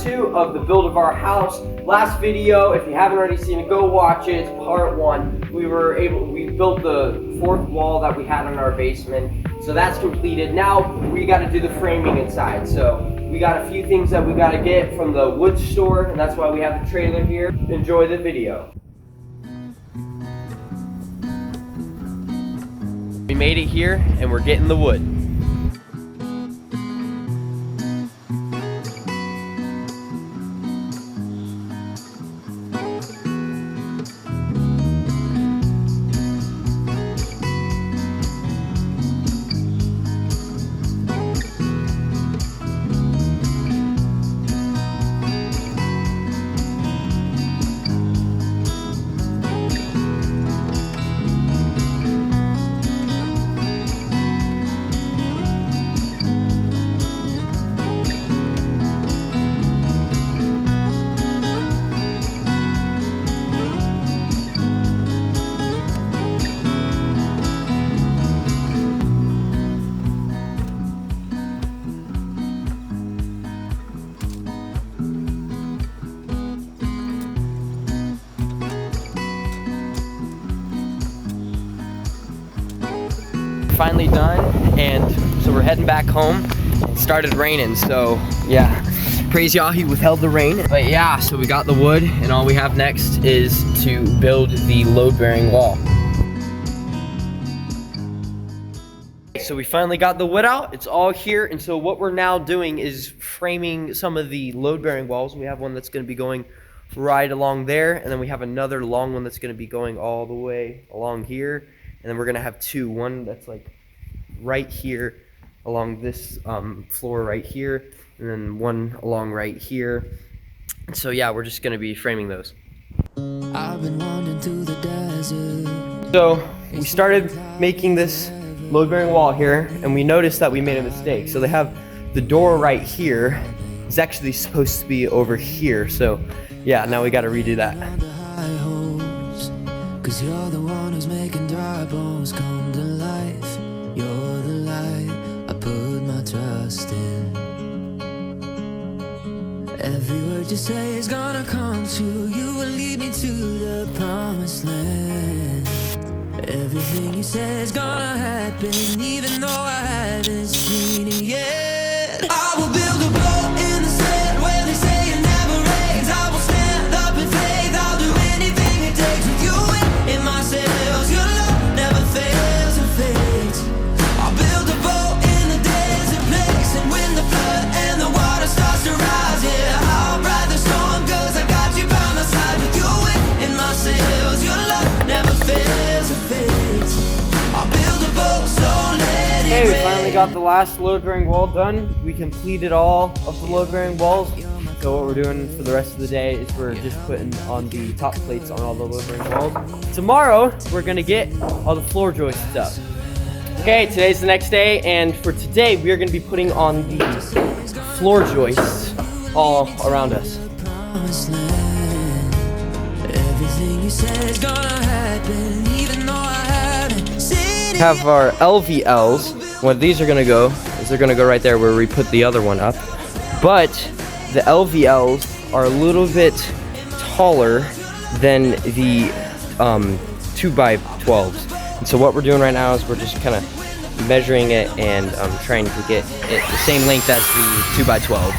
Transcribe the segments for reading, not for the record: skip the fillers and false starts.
2 of the build of our house. Last video, if you haven't already seen it, go watch it. It's part 1. We built the 4th wall that we had in our basement. So that's completed. Now we got to do the framing inside. So we got a few things that we got to get from the wood store, and that's why we have the trailer here. Enjoy the video. We made it here and we're getting the wood. Finally done, and so we're heading back home. It started raining, so yeah, praise Yah, he withheld the rain. But yeah, so we got the wood, and all we have next is to build the load-bearing wall. So we finally got the wood out, it's all here, and so what we're now doing is framing some of the load-bearing walls. We have one that's going to be going right along there, and then we have another long one that's going to be going all the way along here. And then we're gonna have 2, one that's like right here along this floor right here, and then one along right here. And so yeah, we're just gonna be framing those. I've been wandering through the desert. So we started making this load-bearing wall here, and we noticed that we made a mistake. So they have the door right here. It's actually supposed to be over here. So yeah, now we gotta redo that. 'Cause you're the one who's making dry bones come to life. You're the light I put my trust in. Every word you say is gonna come true. You will lead me to the promised land. Everything you say is gonna happen, even though I haven't seen it yet. I will build a boat in the sand where they say it never rains. I will stand up in faith. I'll do anything it takes with you in my sails. Your love never fails or fades. I'll build a boat in a desert place, and when the flood and the water starts to rise, yeah, I'll ride the storm, 'cause I got you by my side. With you in my sails, your love never fails or fades. I'll build a boat, so let it rain. Okay, we finally got the last load-bearing wall done. We completed all of the load-bearing walls. So what we're doing for the rest of the day is we're just putting on the top plates on all the load-bearing walls. Tomorrow, we're gonna get all the floor joists up. Okay, today's the next day, and for today, we are gonna be putting on the floor joists all around us. We have our LVLs. What these are gonna go is they're gonna go right there where we put the other one up. But the LVLs are a little bit taller than the 2x12s. And so what we're doing right now is we're just kind of measuring it and trying to get it the same length as the 2x12.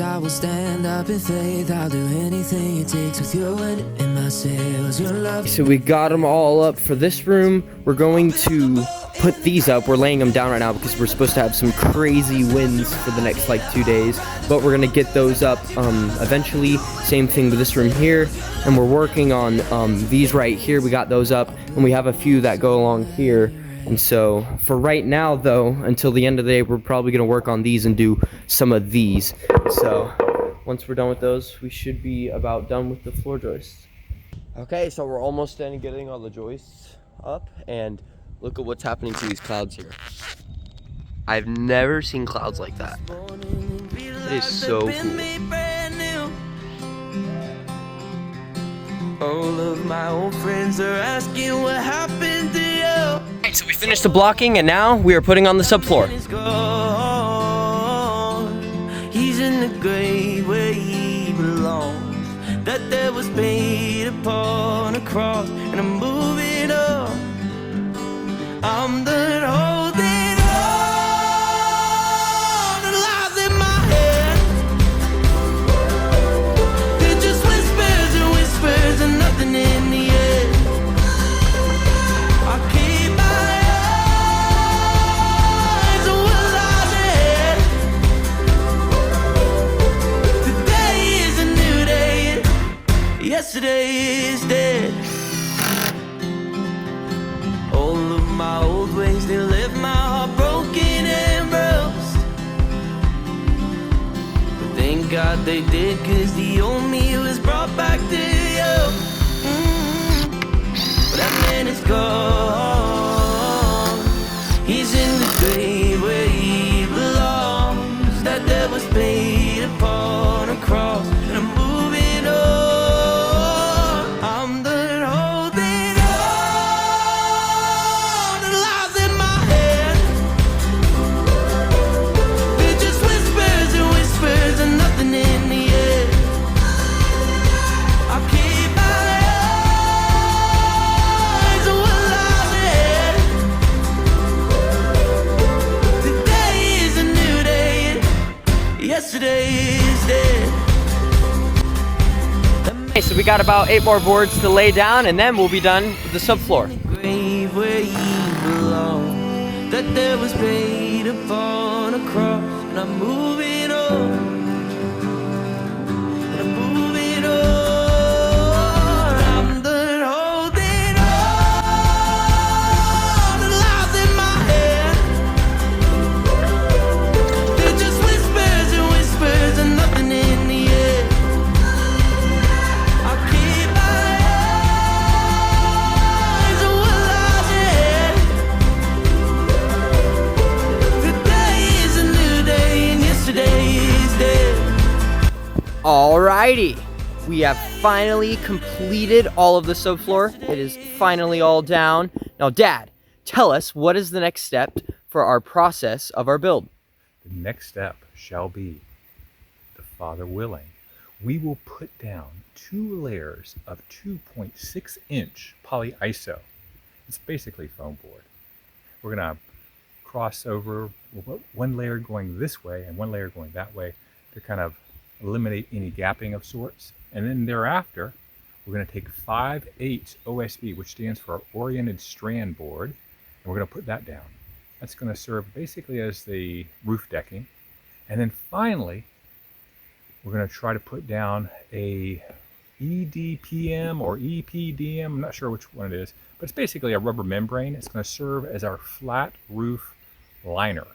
I will stand up in faith. I'll do anything it takes with your wind in my sails. Your love. So we got them all up for this room. We're going to put these up. We're laying them down right now because we're supposed to have some crazy winds for the next like 2 days. But we're gonna get those up eventually. Same thing with this room here. And we're working on these right here. We got those up, and we have a few that go along here. And so for right now though, until the end of the day, we're probably gonna work on these and do some of these. So once we're done with those, we should be about done with the floor joists. Okay, so we're almost done getting all the joists up and look at what's happening to these clouds here. I've never seen clouds like that. It is so cool. All of my old friends are asking what happened to you. Alright, so we finished the blocking and now we are putting on the subfloor. He's in the grave where he belongs. That there was paid upon a cross, and I'm moving on. I'm done holding on to lies in my head. They're just whispers and whispers and nothing in the end. I keep my eyes on what lies ahead. Today is a new day. Yesterday is dead. All of my old ways, they left my heart broken and bruised. But thank God they did, 'cause the old me was brought back to you. But that man is gone. He's in the grave where he belongs. That there was paid upon a cross, and I'm moving on. I'm done holding on to lies in my head. They're just whispers and whispers and nothing in the end. I keep my eyes on what lies ahead. Today is a new day. Yesterday is dead. Okay, so we got about 8 more boards to lay down and then we'll be done with the subfloor. Grave where you belong. That there was paid upon a cross, and I'm moving on. And I'm moving on. I'm done holding on to lies in my head. They're just whispers and whispers and nothing in the end. I keep my eyes on what lies ahead. Today is a new day and yesterday is dead. Alrighty, we have finally completed all of the subfloor. It is finally all down. Now Dad, tell us what is the next step for our process of our build? The next step shall be, the Father willing, we will put down 2 layers of 2.6-inch polyiso. It's basically foam board. We're going to cross over one layer going this way and one layer going that way to kind of eliminate any gapping of sorts. And then thereafter, we're going to take 5/8 OSB, which stands for Oriented Strand Board, and we're going to put that down. That's going to serve basically as the roof decking. And then finally, we're going to try to put down a EDPM or EPDM, I'm not sure which one it is, but it's basically a rubber membrane. It's going to serve as our flat roof liner.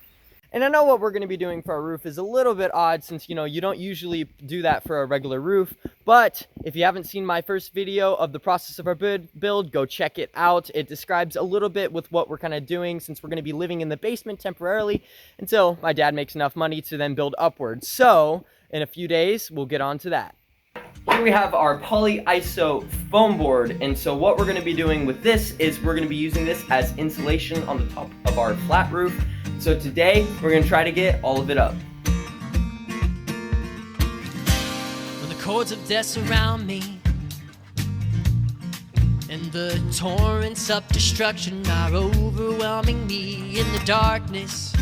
And I know what we're going to be doing for our roof is a little bit odd since, you don't usually do that for a regular roof. But if you haven't seen my first video of the process of our build, go check it out. It describes a little bit with what we're kind of doing since we're going to be living in the basement temporarily until my dad makes enough money to then build upwards. So in a few days, we'll get on to that. Here we have our polyiso foam board, and so what we're going to be doing with this is we're going to be using this as insulation on the top of our flat roof. So today we're going to try to get all of it up. When the cords of death surround me and the torrents of destruction are overwhelming me in the darkness,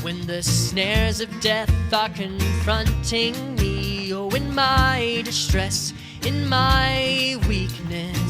when the snares of death are confronting me, oh, in my distress, in my weakness.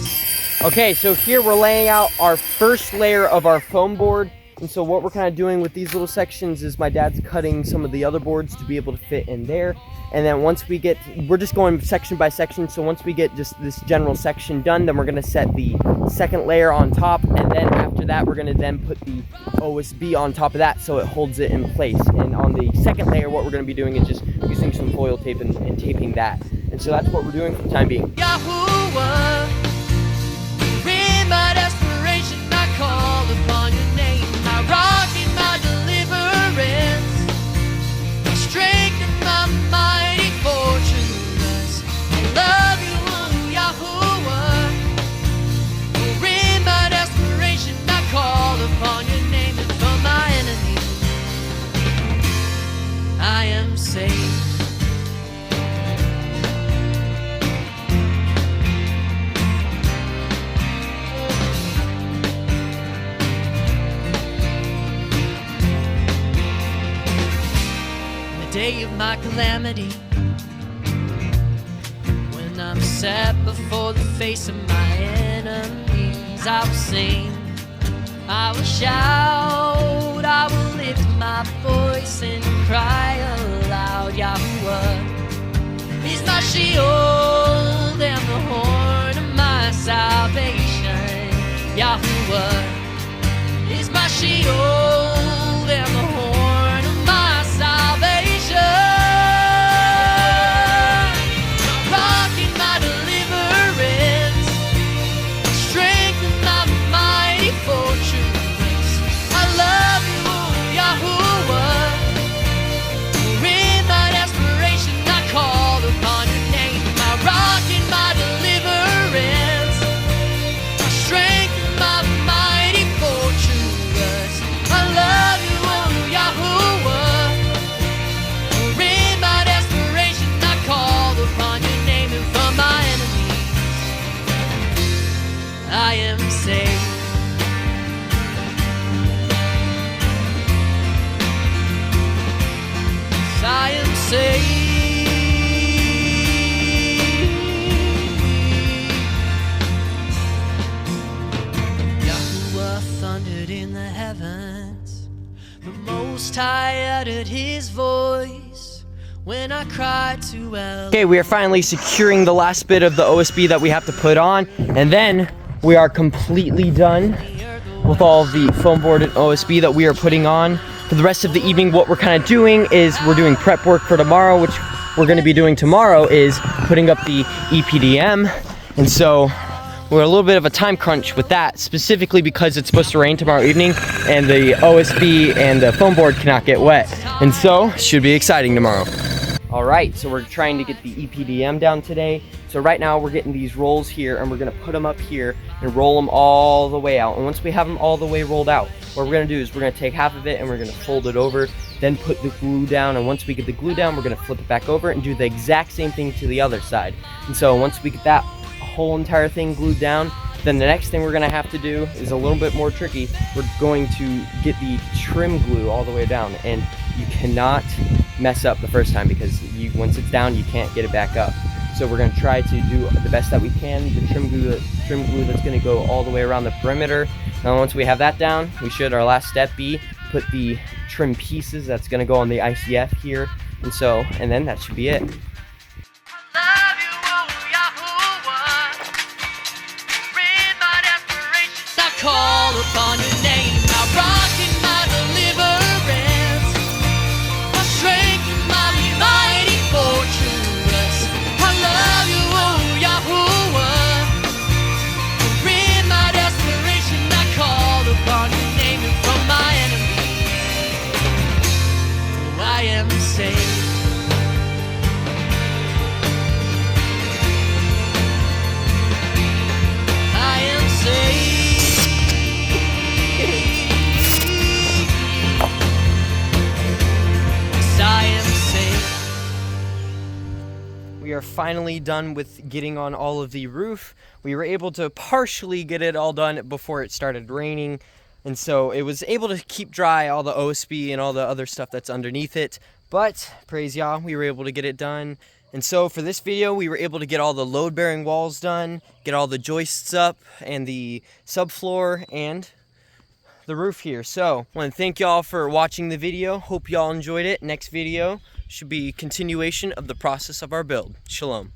Okay, so here we're laying out our first layer of our foam board. And so what we're kind of doing with these little sections is my dad's cutting some of the other boards to be able to fit in there. And then once we get, we're just going section by section. So once we get just this general section done, then we're going to set the second layer on top. And then after that, we're going to then put the OSB on top of that so it holds it in place. And on the second layer, what we're going to be doing is just using some foil tape and taping that. And so that's what we're doing for the time being. Yahuwah, day of my calamity, when I'm set before the face of my enemies, I will sing, I will shout, I will lift my voice and cry aloud. Yahuwah is my shield and the horn of my salvation. Yahuwah is my shield and the horn of my salvation. My rock and my deliverance, strength and my mighty fortress. I love you, Yahuwah. In my desperation I call upon your name. My rock and my deliverance, my strength and my mighty fortress. I love you, Yahuwah. In my desperation I call upon your name, and from my enemies I am saved. I am saved. Yahuwah thundered in the heavens, the Most High uttered his voice when I cried to El. Okay, we are finally securing the last bit of the OSB that we have to put on, and then we are completely done with all of the foam board and OSB that we are putting on. For the rest of the evening, what we're kind of doing is we're doing prep work for tomorrow, which we're going to be doing tomorrow is putting up the EPDM. And so we're a little bit of a time crunch with that, specifically because it's supposed to rain tomorrow evening and the OSB and the foam board cannot get wet. And so it should be exciting tomorrow. All right, so we're trying to get the EPDM down today. So right now we're getting these rolls here and we're gonna put them up here and roll them all the way out. And once we have them all the way rolled out, what we're gonna do is we're gonna take half of it and we're gonna fold it over, then put the glue down. And once we get the glue down, we're gonna flip it back over and do the exact same thing to the other side. And so once we get that whole entire thing glued down, then the next thing we're gonna have to do is a little bit more tricky. We're going to get the trim glue all the way down, and you cannot mess up the first time because once it's down, you can't get it back up. So we're gonna try to do the best that we can. The trim glue that's gonna go all the way around the perimeter. Now once we have that down, we should, our last step be, put the trim pieces that's gonna go on the ICF here. And then that should be it. Call upon your name, my rock and my deliverance, my strength and my mighty fortress. I love you, Yahuwah. In my desperation I call upon your name, and from my enemies I am saved. I am saved. We are finally done with getting on all of the roof. We were able to partially get it all done before it started raining. And so it was able to keep dry all the OSB and all the other stuff that's underneath it. But praise Yah, we were able to get it done. And so for this video, we were able to get all the load-bearing walls done, get all the joists up, and the subfloor, and the roof here. So I want to thank y'all for watching the video. Hope y'all enjoyed it. Next video should be continuation of the process of our build. Shalom.